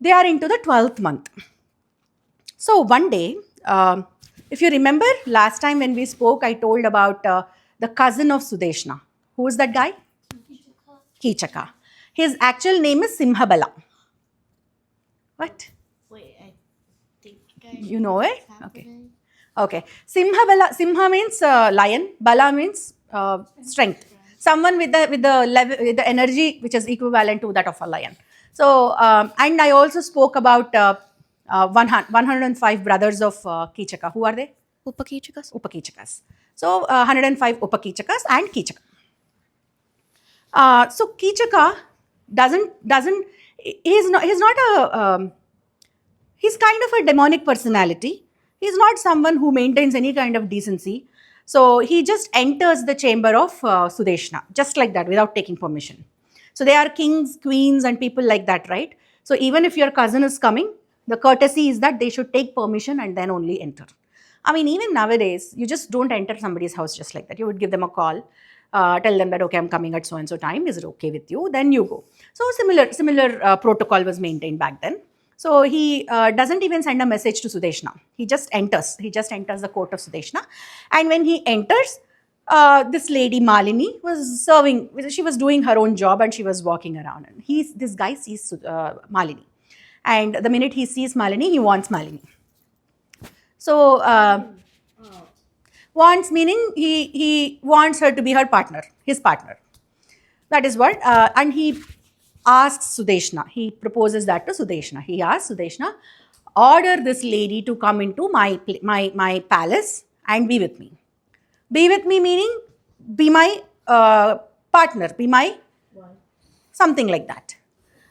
they are into the 12th month. So one day, if you remember last time when we spoke, I told about the cousin of Sudeshna. Who is that guy? Kichaka. His actual name is Simhabala. What? Wait, I think You know it? Okay. Okay. Simha means lion. Bala means strength. Someone with the energy which is equivalent to that of a lion. So, and I also spoke about 105 brothers of Kichaka. Who are they? Upakichakas? Upakichakas. So, 105 Upakichakas and Kichaka. So Kichaka he's kind of a demonic personality. He's not someone who maintains any kind of decency. So he just enters the chamber of Sudeshna, just like that, without taking permission. So they are kings, queens, and people like that, right? So even if your cousin is coming, the courtesy is that they should take permission and then only enter. I mean, even nowadays, you just don't enter somebody's house just like that. You would give them a call, tell them that, okay, I'm coming at so and so time. Is it okay with you? Then you go. So similar protocol was maintained back then. So he doesn't even send a message to Sudeshna. He just enters. He just enters the court of Sudeshna. And when he enters, this lady Malini was serving. She was doing her own job and she was walking around. And this guy sees Malini. And the minute he sees Malini, he wants Malini. So, wants meaning he wants her to be her partner, his partner. That is what, and he asks Sudeshna, he proposes that to Sudeshna. He asks Sudeshna, order this lady to come into my palace and be with me. Be with me meaning be my partner, be my something like that.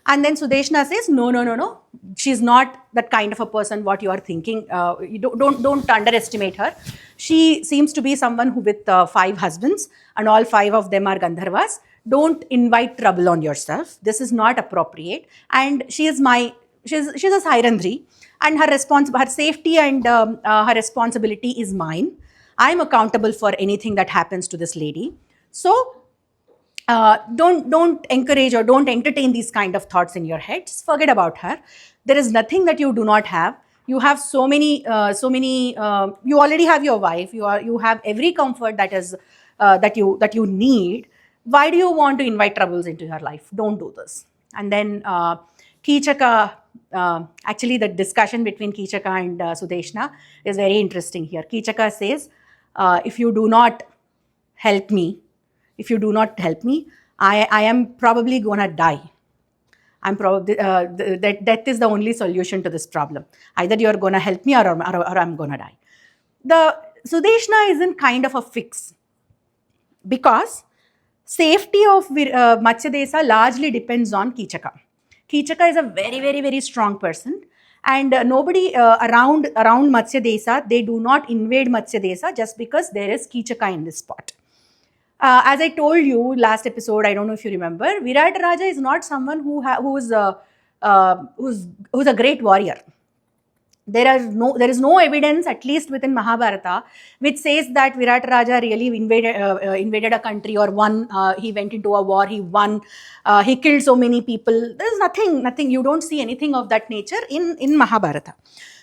And then Sudeshna says, no. She's not that kind of a person what you are thinking. You don't underestimate her. She seems to be someone who with 5 husbands and all 5 of them are Gandharvas. Don't invite trouble on yourself. This is not appropriate. And she's a Sairandri and her safety and her responsibility is mine. I'm accountable for anything that happens to this lady. So don't encourage or don't entertain these kind of thoughts in your head. Just forget about her. There is nothing that you do not have. You have so many. You already have your wife. You have every comfort that is that you need. Why do you want to invite troubles into your life? Don't do this. And then Kichaka. Actually, the discussion between Kichaka and Sudeshna is very interesting here. Kichaka says, if you do not help me, I am probably gonna die. I'm probably death is the only solution to this problem. Either you're gonna help me or I'm gonna die. The Sudeshna is in kind of a fix because safety of Matsyadesa largely depends on Kichaka. Kichaka is a very strong person, and nobody around Matsyadesa, they do not invade Matsyadesa just because there is Kichaka in this spot. As I told you last episode, I don't know if you remember, Virat Raja is not someone who's a great warrior. There is no evidence, at least within Mahabharata, which says that Virat Raja really invaded a country or won. He went into a war, he won, he killed so many people. There's nothing. You don't see anything of that nature in Mahabharata.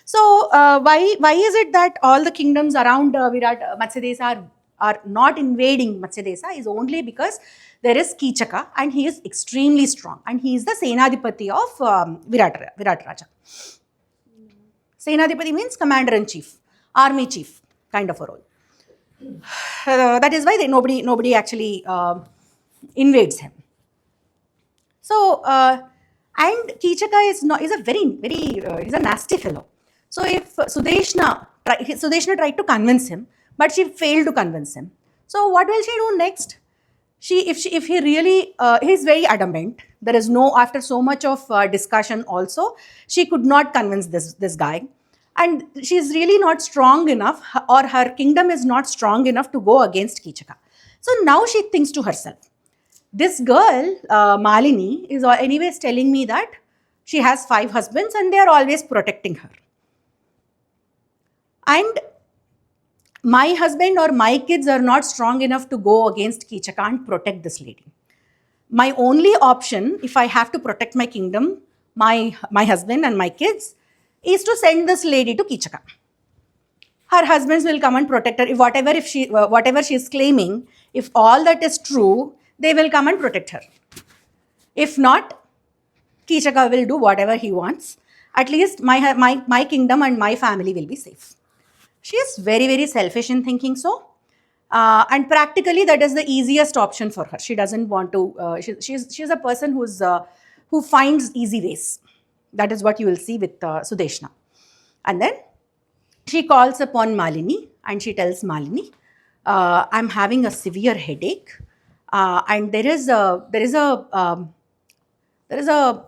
So why is it that all the kingdoms around Matsyadesa are not invading Matsyadesa is only because there is Kichaka and he is extremely strong and he is the Senadipati of Virat Raja. Senadipati means commander-in-chief, army chief kind of a role. That is why nobody actually invades him. So and Kichaka is a nasty fellow. So if Sudeshna tried to convince him, but she failed to convince him. So what will she do next? If he really, he's very adamant. There is after so much of discussion also, she could not convince this guy. And she's really not strong enough, or her kingdom is not strong enough to go against Kichaka. So now she thinks to herself, this girl, Malini, is anyways telling me that she has 5 husbands and they are always protecting her. And my husband or my kids are not strong enough to go against Kichaka and protect this lady. My only option, if I have to protect my kingdom, my husband and my kids is to send this lady to Kichaka. Her husbands will come and protect her. If whatever she is claiming, if all that is true, they will come and protect her. If not, Kichaka will do whatever he wants. At least my kingdom and my family will be safe. She is very, very selfish in thinking so. And practically, that is the easiest option for her. She doesn't want to, she's a person who finds easy ways. That is what you will see with Sudeshna. And then she calls upon Malini and she tells Malini, I'm having a severe headache. And there is a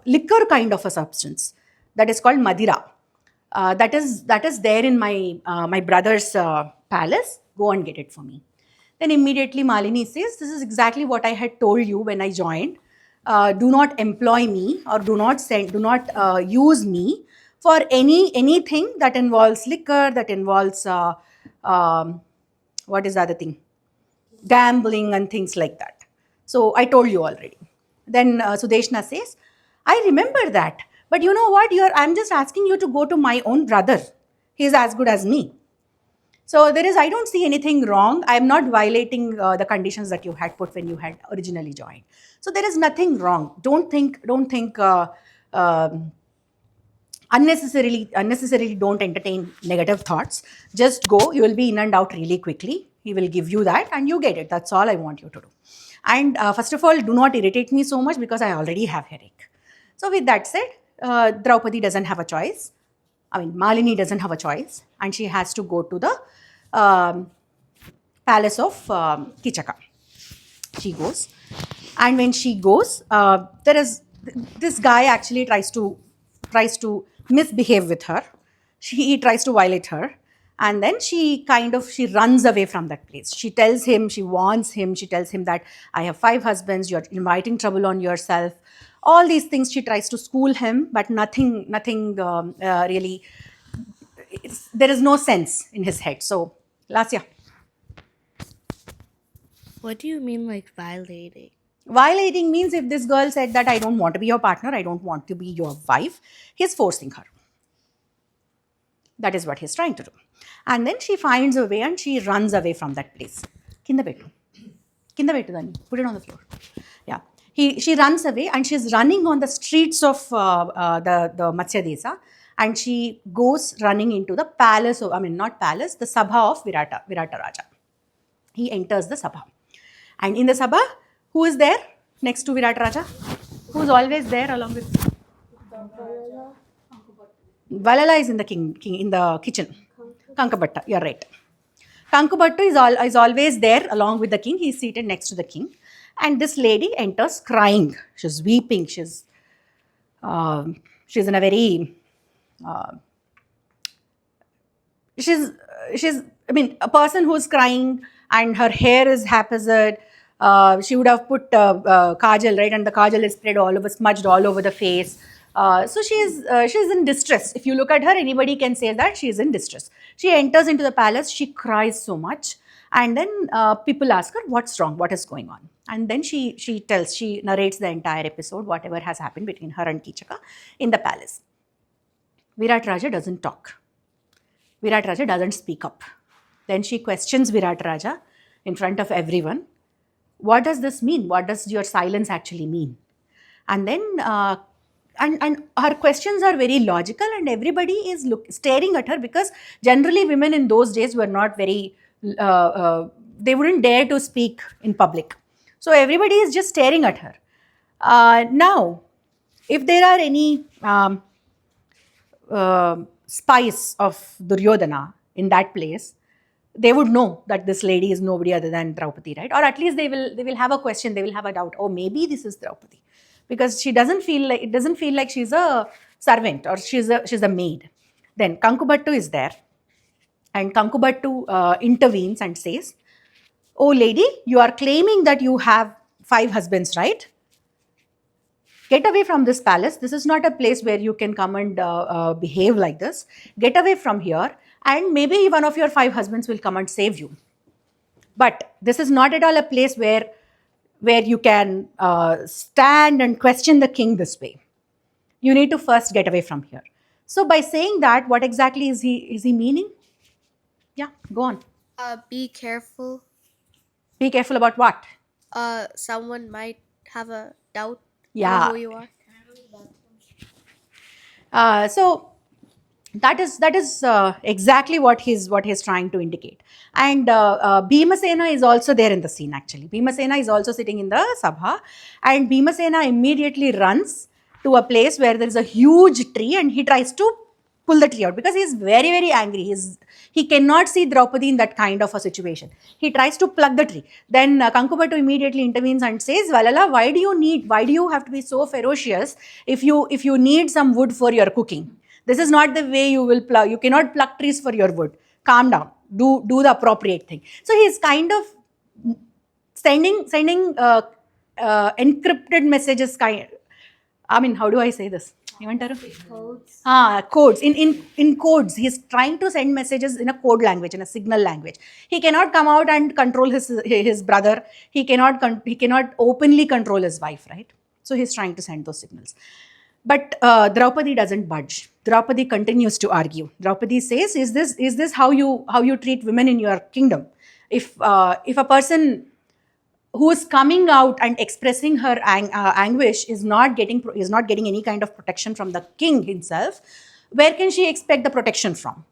liquor kind of a substance that is called Madira. That is there in my brother's palace. Go and get it for me. Then immediately Malini says, this is exactly what I had told you when I joined. Do not employ me or do not use me for anything that involves liquor, that involves what is the other thing? Gambling and things like that. So I told you already. Then Sudeshna says, I remember that. But you know what? I'm just asking you to go to my own brother. He is as good as me. So I don't see anything wrong. I'm not violating the conditions that you had put when you had originally joined. So there is nothing wrong. Don't think unnecessarily don't entertain negative thoughts. Just go. You will be in and out really quickly. He will give you that and you get it. That's all I want you to do. And first of all, do not irritate me so much because I already have headache. So with that said, Draupadi doesn't have a choice. Malini doesn't have a choice and she has to go to the palace of Kichaka. She goes. And when she goes, this guy actually tries to misbehave with her. He tries to violate her. And then she runs away from that place. She tells him, she warns him, she tells him that I have 5 husbands, you're inviting trouble on yourself. All these things she tries to school him, but nothing really, there is no sense in his head. So, Lasya. What do you mean, like, violating? Violating means if this girl said that I don't want to be your partner, I don't want to be your wife, he's forcing her. That is what he's trying to do. And then she finds a way and she runs away from that place. Kinda bettu, Dani. Put it on the floor. Yeah. She runs away and she's running on the streets of the Matsya Desa, and she goes running into the palace of, not palace, the Sabha of Virata Raja. He enters the Sabha. And in the Sabha, who is there next to Virata Raja? Who is always there along with? Valala is in the kitchen. Kankabatta, you're right. Kankabattu is always there along with the king. He's seated next to the king. And this lady enters crying. She's weeping. She's in a very... she's a person who's crying and her hair is haphazard. She would have put kajal, right? And the kajal is spread smudged all over the face. So she's in distress. If you look at her, anybody can say that she is in distress. She enters into the palace. She cries so much. And then people ask her, what's wrong? What is going on? And then she narrates the entire episode, whatever has happened between her and Kichaka in the palace. Virat Raja doesn't talk. Virat Raja doesn't speak up. Then she questions Virat Raja in front of everyone. What does this mean? What does your silence actually mean? And then, and her questions are very logical and everybody is staring at her, because generally women in those days were not very, they wouldn't dare to speak in public. So everybody is just staring at her. Now, if there are any spies of Duryodhana in that place, they would know that this lady is nobody other than Draupadi, right? Or at least they will have a question, they will have a doubt. Oh, maybe this is Draupadi, because it doesn't feel like she's a servant or she's a maid. Then Kankubattu is there, and Kankubattu intervenes and says, "Oh, lady, you are claiming that you have 5 husbands, right? Get away from this palace. This is not a place where you can come and behave like this. Get away from here, and maybe one of your 5 husbands will come and save you. But this is not at all a place where you can stand and question the king this way. You need to first get away from here. So by saying that, what exactly is he meaning? Yeah, go on. Be careful. Be careful about what? Someone might have a doubt on Yeah. who you are. So that is exactly what he's trying to indicate. And Bhimasena is also there in the scene. Actually, Bhimasena is also sitting in the sabha, and Bhimasena immediately runs to a place where there is a huge tree, and he tries to pull the tree out because he is very very angry. He cannot see Draupadi in that kind of a situation. He tries to pluck the tree. Then Kankubatu immediately intervenes and says, Valala, why do you have to be so ferocious if you need some wood for your cooking? This is not the way you will pluck. You cannot pluck trees for your wood. Calm down. Do the appropriate thing. So he's kind of sending encrypted messages. I mean, how do I say this? Codes. Codes. In codes, he's trying to send messages in a code language, in a signal language. He cannot come out and control his brother. He cannot openly control his wife, right? So he's trying to send those signals. But Draupadi doesn't budge. Draupadi continues to argue. Draupadi says, "Is this how you treat women in your kingdom? If a person who is coming out and expressing her anguish is not getting any kind of protection from the king himself, where can she expect the protection from?"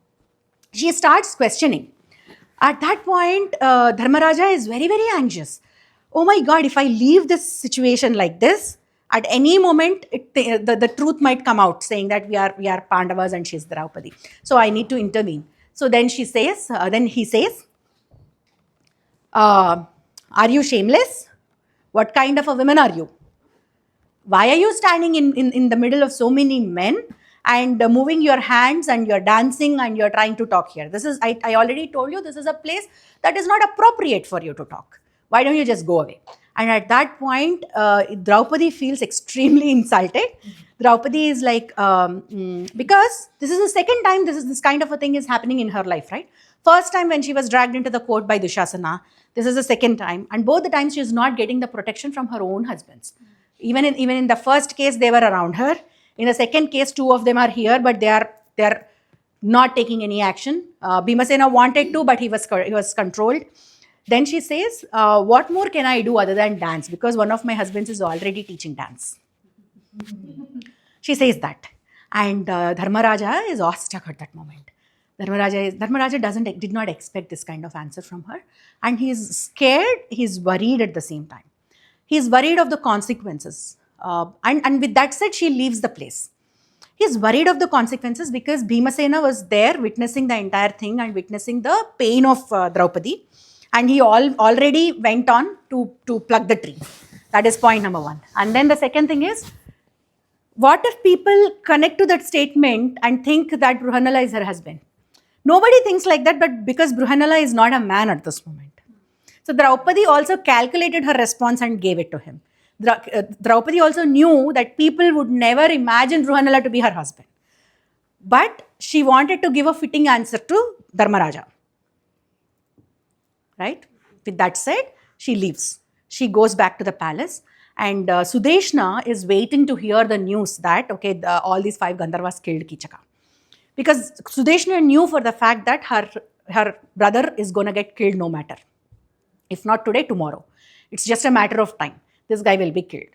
She starts questioning. At that point, Dharmaraja is very very anxious. Oh my God! If I leave this situation like this, at any moment the truth might come out, saying that we are Pandavas and she's Draupadi. So I need to intervene. So then he says, are you shameless? What kind of a woman are you? Why are you standing in the middle of so many men and moving your hands and you're dancing and you're trying to talk here? I already told you, this is a place that is not appropriate for you to talk. Why don't you just go away? And at that point, Draupadi feels extremely insulted. Draupadi is like, because this is the second time this kind of a thing is happening in her life, right? First time when she was dragged into the court by Dushasana. This is the second time, and both the times she is not getting the protection from her own husbands. Even in the first case, they were around her. In the second case, two of them are here, but they are not taking any action. Bhimasena wanted to, but he was controlled. Then she says, "What more can I do other than dance? Because one of my husbands is already teaching dance." She says that, and Dharmaraja is awestruck at that moment. Dharmaraja did not expect this kind of answer from her, and he is scared. He is worried at the same time. He is worried of the consequences, and with that said, she leaves the place. He is worried of the consequences because Bhimasena was there witnessing the entire thing and witnessing the pain of Draupadi, and he already went on to pluck the tree. That is point number one. And then the second thing is, what if people connect to that statement and think that Bruhanala is her husband? Nobody thinks like that, but because Bruhanala is not a man at this moment. So Draupadi also calculated her response and gave it to him. Draupadi also knew that people would never imagine Bruhanala to be her husband. But she wanted to give a fitting answer to Dharmaraja. Right? With that said, she leaves. She goes back to the palace, and Sudeshna is waiting to hear the news that, okay, all these 5 Gandharvas killed Kichaka. Because Sudeshna knew for the fact that her brother is going to get killed no matter. If not today, tomorrow. It's just a matter of time. This guy will be killed.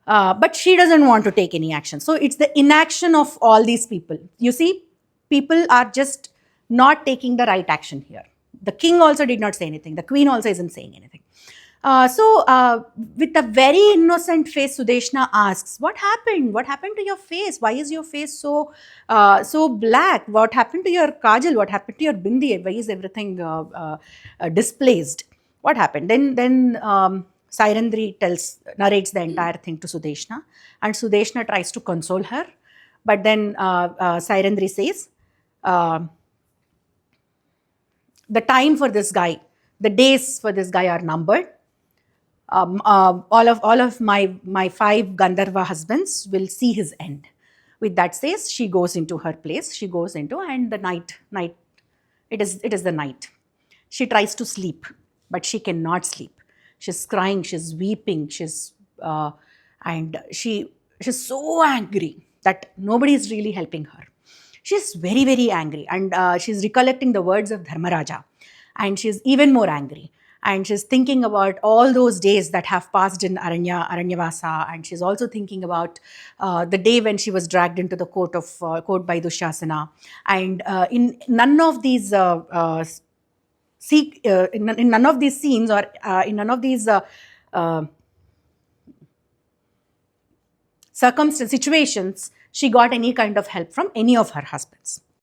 But she doesn't want to take any action. So it's the inaction of all these people. You see, people are just not taking the right action here. The king also did not say anything. The queen also isn't saying anything. With a very innocent face, Sudeshna asks, "What happened? What happened to your face? Why is your face so black? What happened to your kajal? What happened to your bindi? Why is everything displaced? What happened?" Then Sairendri narrates the entire thing to Sudeshna, and Sudeshna tries to console her, but then Sairendri says, "The time for this guy, the days for this guy are numbered. All of my 5 Gandharva husbands will see his end." With that says, she goes into her place. She goes into, and the night. It is the night. She tries to sleep, but she cannot sleep. She's crying. She's weeping. And she She's so angry that nobody is really helping her. She's very, very angry, and she's recollecting the words of Dharmaraja, and she's even more angry. And she's thinking about all those days that have passed in Aranyavasa, and she's also thinking about the day when she was dragged into the court by Dushasana. And in none of these in none of these scenes, or in none of these uh, situations, she got any kind of help from any of her husbands.